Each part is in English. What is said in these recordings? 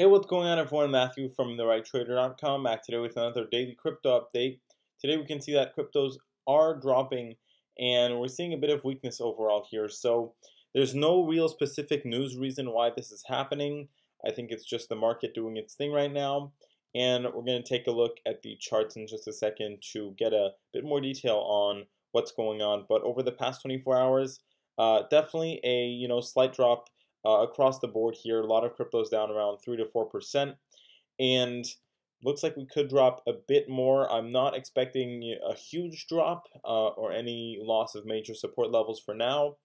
Hey, what's going on, everyone? Matthew from therighttrader.com back today with another daily crypto update. Today we can see that cryptos are dropping and we're seeing a bit of weakness overall here. So there's no real specific news reason why this is happening. I think it's just the market doing its thing right now. And we're going to take a look at the charts in just a second to get a bit more detail on what's going on. But over the past 24 hours, definitely a slight drop across the board here. A lot of cryptos down around 3 to 4%, and looks like we could drop a bit more. I'm not expecting a huge drop or any loss of major support levels for now,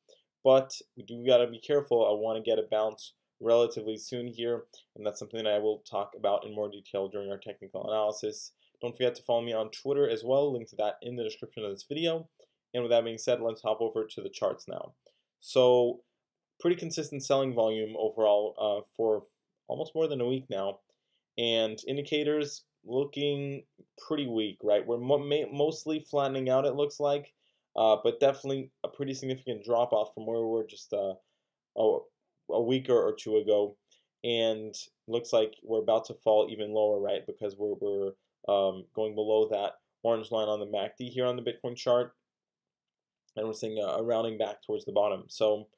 but we do got to be careful. I want to get a bounce relatively soon here, and that's something that I will talk about in more detail during our technical analysis. Don't forget to follow me on Twitter as well. Link to that in the description of this video. And with that being said, let's hop over to the charts now. So pretty consistent selling volume overall for almost more than a week now, and indicators looking pretty weak, right? We're mostly flattening out, it looks like, but definitely a pretty significant drop off from where we were just a week or two ago, and looks like we're about to fall even lower, right? Because we're going below that orange line on the MACD here on the Bitcoin chart, and we're seeing a rounding back towards the bottom. So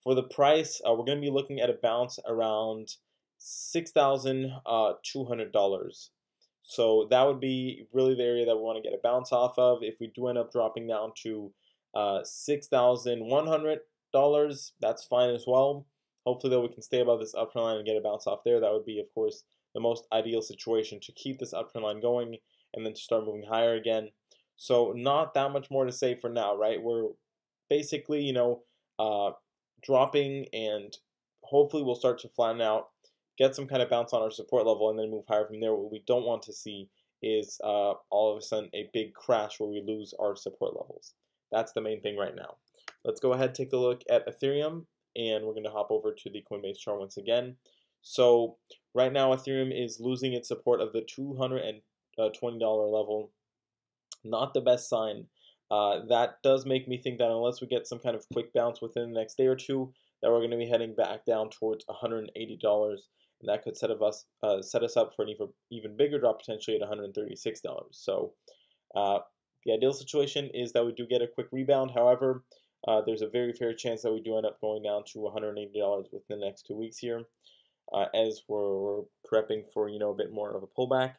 for the price, we're going to be looking at a bounce around $6,200. So that would be really the area that we want to get a bounce off of. If we do end up dropping down to $6,100, that's fine as well. Hopefully, though, we can stay above this uptrend line and get a bounce off there. That would be, of course, the most ideal situation to keep this uptrend line going and then to start moving higher again. So not that much more to say for now, right? We're basically, dropping, and hopefully we'll start to flatten out, get some kind of bounce on our support level, and then move higher from there. What we don't want to see is all of a sudden a big crash where we lose our support levels. That's the main thing right now. Let's go ahead and take a look at Ethereum, and we're going to hop over to the Coinbase chart once again. So right now Ethereum is losing its support of the $220 level. Not the best sign. That does make me think that unless we get some kind of quick bounce within the next day or two, that we're going to be heading back down towards $180, and that could set us up for an even bigger drop, potentially at $136. So the ideal situation is that we do get a quick rebound. However, there's a very fair chance that we do end up going down to $180 within the next 2 weeks here, as we're prepping for a bit more of a pullback.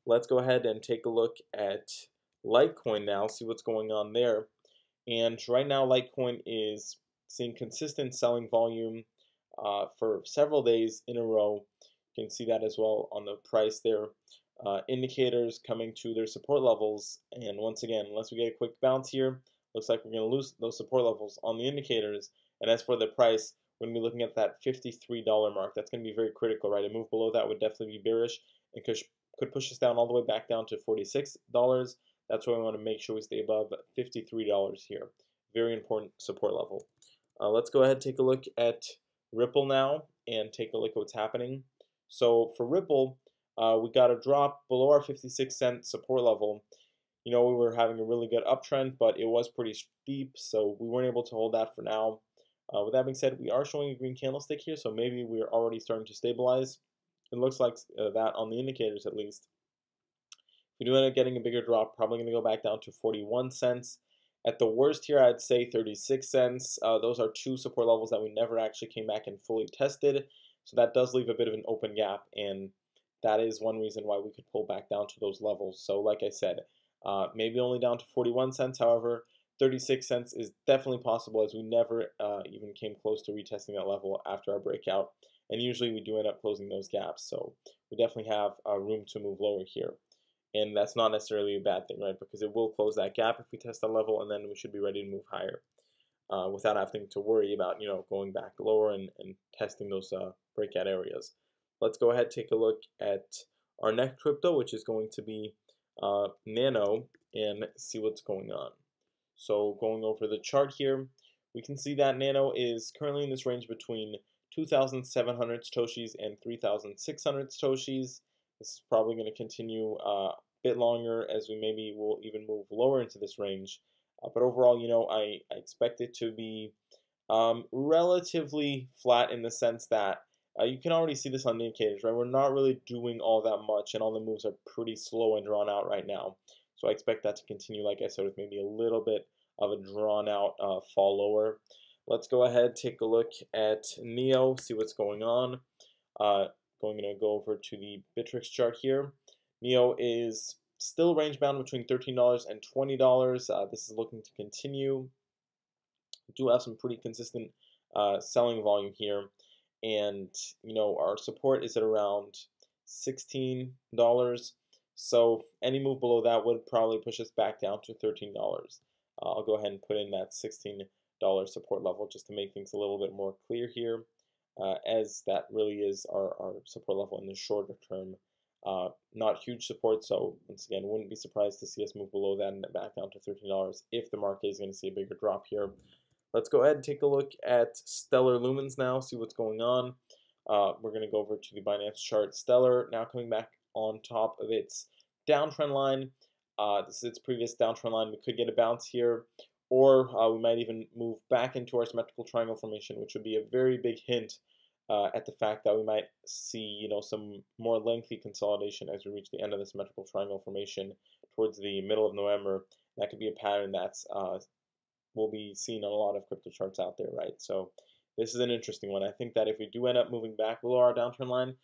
Let's go ahead and take a look at Litecoin now, see what's going on there. And right now Litecoin is seeing consistent selling volume for several days in a row. You can see that as well on the price there. Indicators coming to their support levels, and once again, unless we get a quick bounce here, looks like we're going to lose those support levels on the indicators. And as for the price, we're going to be looking at that $53 mark. That's going to be very critical, right? A move below that would definitely be bearish and could push us down all the way back down to $46. That's why we want to make sure we stay above $53 here. Very important support level. Let's go ahead and take a look at Ripple now and take a look at what's happening. So for Ripple, we got a drop below our 56-cent support level. We were having a really good uptrend, but it was pretty steep, so we weren't able to hold that for now. With that being said, we are showing a green candlestick here, so maybe we're already starting to stabilize. It looks like that on the indicators at least. If we do end up getting a bigger drop, probably going to go back down to 41 cents. At the worst here, I'd say 36 cents. Those are two support levels that we never actually came back and fully tested. So that does leave a bit of an open gap, and that is one reason why we could pull back down to those levels. So like I said, maybe only down to 41 cents. However, 36 cents is definitely possible, as we never even came close to retesting that level after our breakout. And usually we do end up closing those gaps. So we definitely have room to move lower here. And that's not necessarily a bad thing, right? Because it will close that gap if we test that level, and then we should be ready to move higher without having to worry about, going back lower and testing those breakout areas. Let's go ahead and take a look at our next crypto, which is going to be Nano, and see what's going on. So going over the chart here, we can see that Nano is currently in this range between 2,700 Satoshis and 3,600 Satoshis. This is probably going to continue a bit longer, as we maybe will even move lower into this range. But overall, I expect it to be relatively flat, in the sense that You can already see this on the indicators, right? We're not really doing all that much, and all the moves are pretty slow and drawn out right now. So I expect that to continue, like I said, with maybe a little bit of a drawn out fall lower. Let's go ahead, take a look at NEO, see what's going on. Going to go over to the Bittrex chart here. NEO is still range bound between $13 and $20. This is looking to continue. We do have some pretty consistent selling volume here, and our support is at around $16. So any move below that would probably push us back down to $13. I'll go ahead and put in that $16 support level just to make things a little bit more clear here, as that really is our support level in the shorter term. Not huge support, so once again, wouldn't be surprised to see us move below that and back down to $13 if the market is going to see a bigger drop here. Let's go ahead and take a look at Stellar Lumens now, see what's going on. We're going to go over to the Binance chart. Stellar now coming back on top of its downtrend line. This is its previous downtrend line. We could get a bounce here, or we might even move back into our symmetrical triangle formation, which would be a very big hint at the fact that we might see some more lengthy consolidation as we reach the end of the symmetrical triangle formation towards the middle of November. That could be a pattern that's will be seen on a lot of crypto charts out there, right? So this is an interesting one. I think that if we do end up moving back below our downtrend line,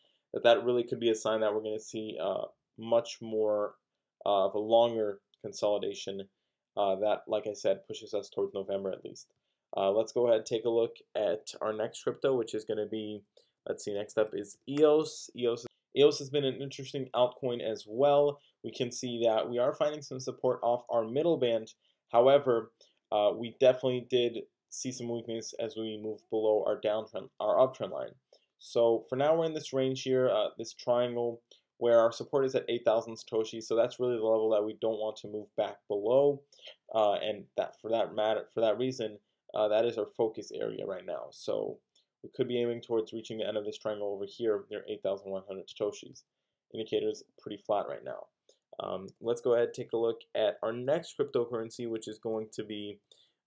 that really could be a sign that we're going to see much more of a longer consolidation that, like I said, pushes us towards November at least. Let's go ahead and take a look at our next crypto, which is going to be, let's see, next up is EOS. EOS has been an interesting altcoin as well. We can see that we are finding some support off our middle band. However, we definitely did see some weakness as we move below our uptrend line. So for now, we're in this range here, this triangle, where our support is at 8,000 Satoshi. So that's really the level that we don't want to move back below, and that for that reason, that is our focus area right now. So we could be aiming towards reaching the end of this triangle over here near 8,100 Satoshis. Indicator is pretty flat right now. Let's go ahead and take a look at our next cryptocurrency, which is going to be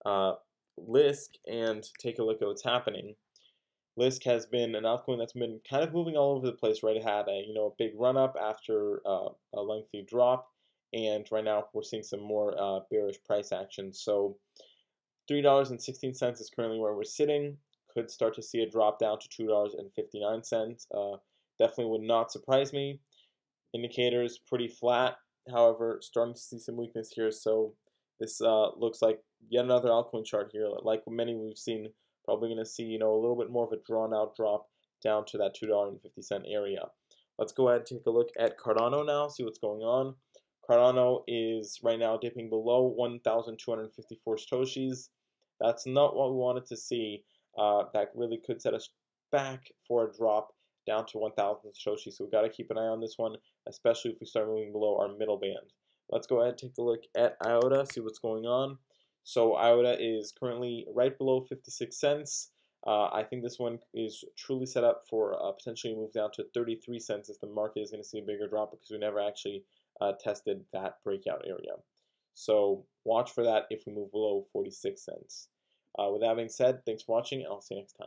Lisk, and take a look at what's happening. Lisk has been an altcoin that's been kind of moving all over the place, right? It had a big run up after a lengthy drop, and right now we're seeing some more bearish price action. So $3.16 is currently where we're sitting. Could start to see a drop down to $2.59. Definitely would not surprise me. Indicators pretty flat, however, starting to see some weakness here. So this looks like yet another altcoin chart here. Like many we've seen, probably going to see a little bit more of a drawn out drop down to that $2.50 area. Let's go ahead and take a look at Cardano now, see what's going on. Cardano is right now dipping below 1,254 Satoshis. That's not what we wanted to see. That really could set us back for a drop down to 1,000 Satoshi. So we've got to keep an eye on this one, especially if we start moving below our middle band. Let's go ahead and take a look at IOTA, see what's going on. So IOTA is currently right below 56 cents. I think this one is truly set up for potentially a move down to 33 cents if the market is going to see a bigger drop, because we never actually tested that breakout area. So watch for that if we move below 46 cents. With that being said, thanks for watching, and I'll see you next time.